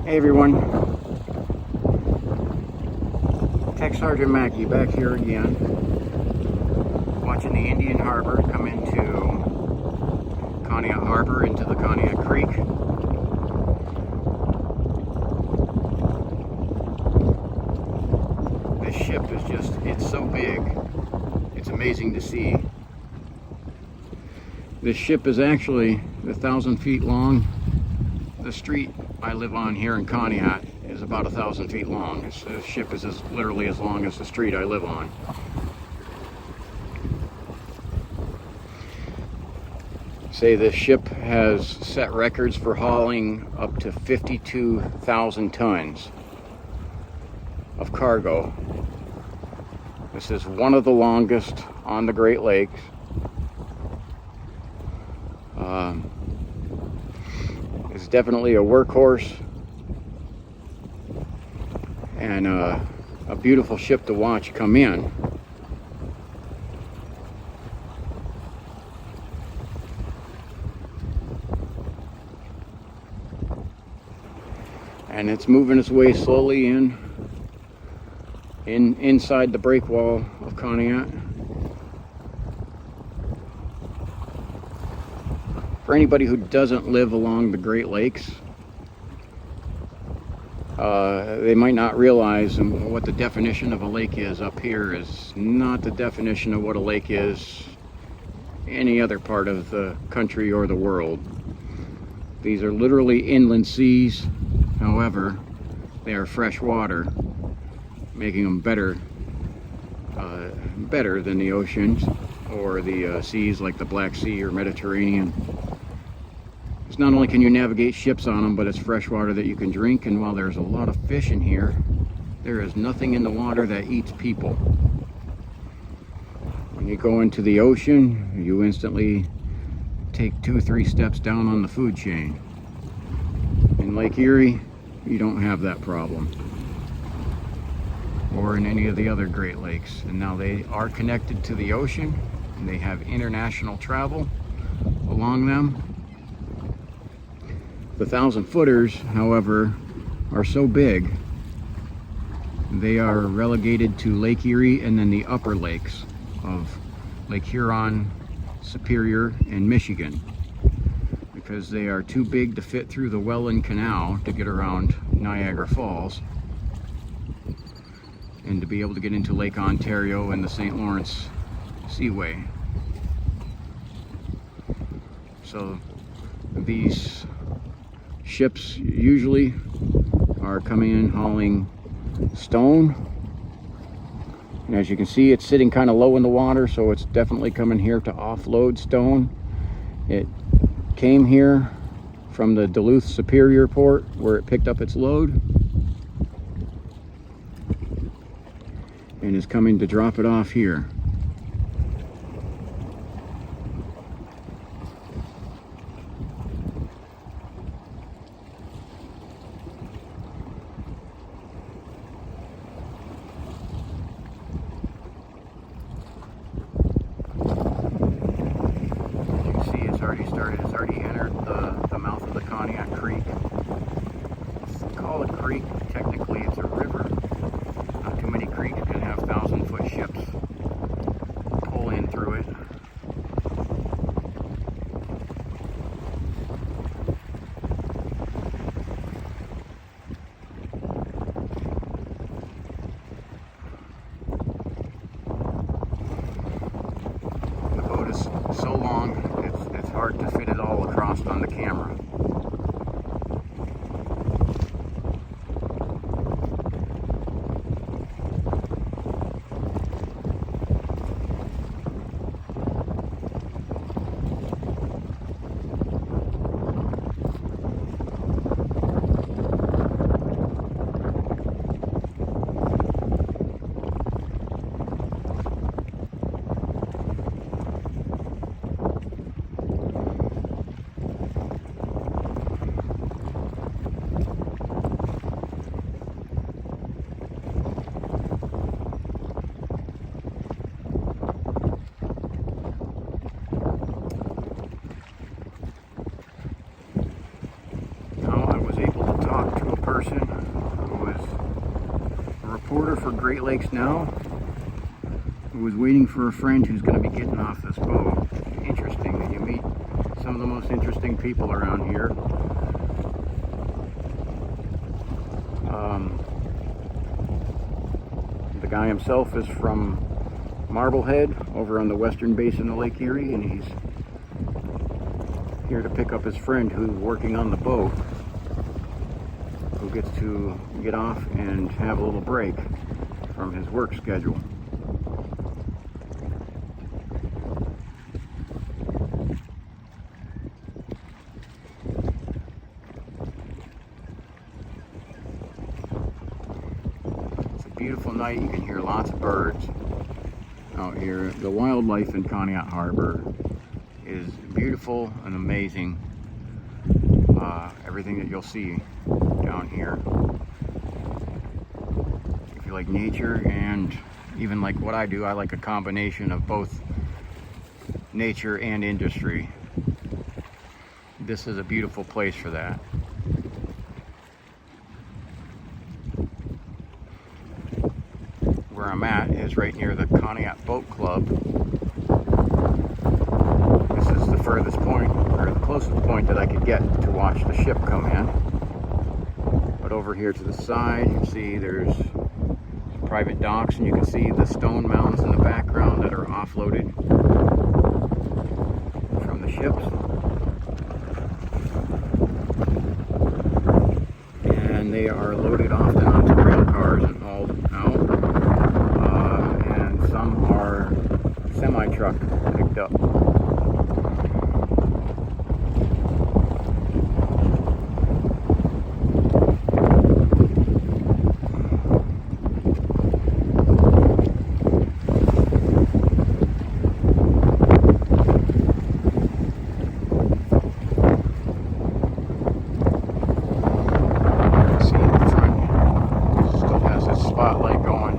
Hey everyone, Tech Sergeant Mackey back here again, watching the Indian Harbor come into Conneaut Harbor, into the Conneaut Creek. This ship is just, it's so big, it's amazing to see. This ship is actually 1,000 feet long. The street I live on here in Conneaut is about 1,000 feet long. This ship is literally as long as the street I live on. Say this ship has set records for hauling up to 52,000 tons of cargo. This is one of the longest on the Great Lakes. It's definitely a workhorse and a beautiful ship to watch come in. And it's moving its way slowly inside the break wall of Conneaut. For anybody who doesn't live along the Great Lakes, they might not realize what the definition of a lake is. Up here is not the definition of what a lake is any other part of the country or the world. These are literally inland seas. However, they are fresh water, making them better than the oceans or the seas like the Black Sea or Mediterranean. Because not only can you navigate ships on them, but it's fresh water that you can drink. And while there's a lot of fish in here, there is nothing in the water that eats people. When you go into the ocean, you instantly take 2 or 3 steps down on the food chain. In Lake Erie, you don't have that problem, or in any of the other Great Lakes. And now they are connected to the ocean, and they have international travel along them. The 1,000-footers, however, are so big, they are relegated to Lake Erie and then the upper lakes of Lake Huron, Superior, and Michigan, because they are too big to fit through the Welland Canal to get around Niagara Falls and to be able to get into Lake Ontario and the St. Lawrence Seaway. So these ships usually are coming in hauling stone, and as you can see, it's sitting kind of low in the water, so it's definitely coming here to offload stone. It came here from the Duluth Superior port where it picked up its load and is coming to drop it off here. It's already entered the mouth of the Conneaut Creek. Let's call it a creek. Technically it's a river. Not too many creeks can have 1,000-foot ships pull in through it. The boat is so long, it's hard to fit it all across on the camera. for Great Lakes now. I was waiting for a friend who's going to be getting off this boat. Interesting that you meet some of the most interesting people around here. The guy himself is from Marblehead over on the western basin of Lake Erie, and he's here to pick up his friend who's working on the boat, who gets to get off and have a little break from his work schedule. It's a beautiful night. You can hear lots of birds out here. The wildlife in Conneaut Harbor is beautiful and amazing. Everything that you'll see down here. If you like nature, and even like what I do, I like a combination of both nature and industry. This is a beautiful place for that. Where I'm at is right near the Conneaut Boat Club. This is the furthest point, or the closest point that I could get to watch the ship come in. But over here to the side, you see there's private docks, and you can see the stone mounds in the background that are offloaded from the ships. And they are loaded often onto rail cars and hauled out. And some are semi-truck picked up. Spotlight going.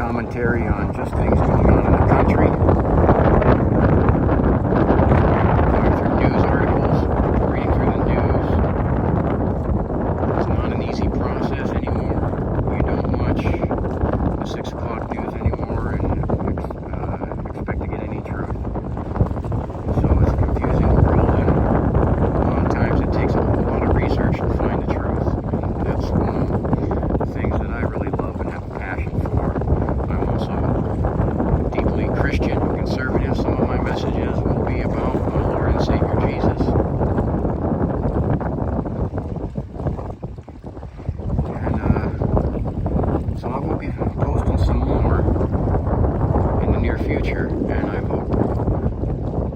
commentary on just things going on in the country. Going through news articles, reading through the news. It's not an easy process anymore. You don't watch the 6 o'clock news anymore and expect to get any truth. So it's a confusing world, and a lot of times it takes a whole lot of research to find the truth. And that's one of the things that I really love and have a passion for. I'm also deeply Christian and conservative. Some of my messages will be about my Lord and Savior Jesus. And so I will be posting some more in the near future, and I hope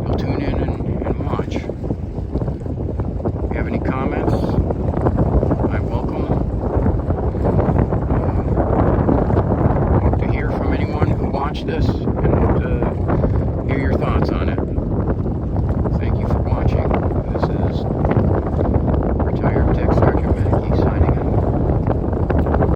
you'll tune in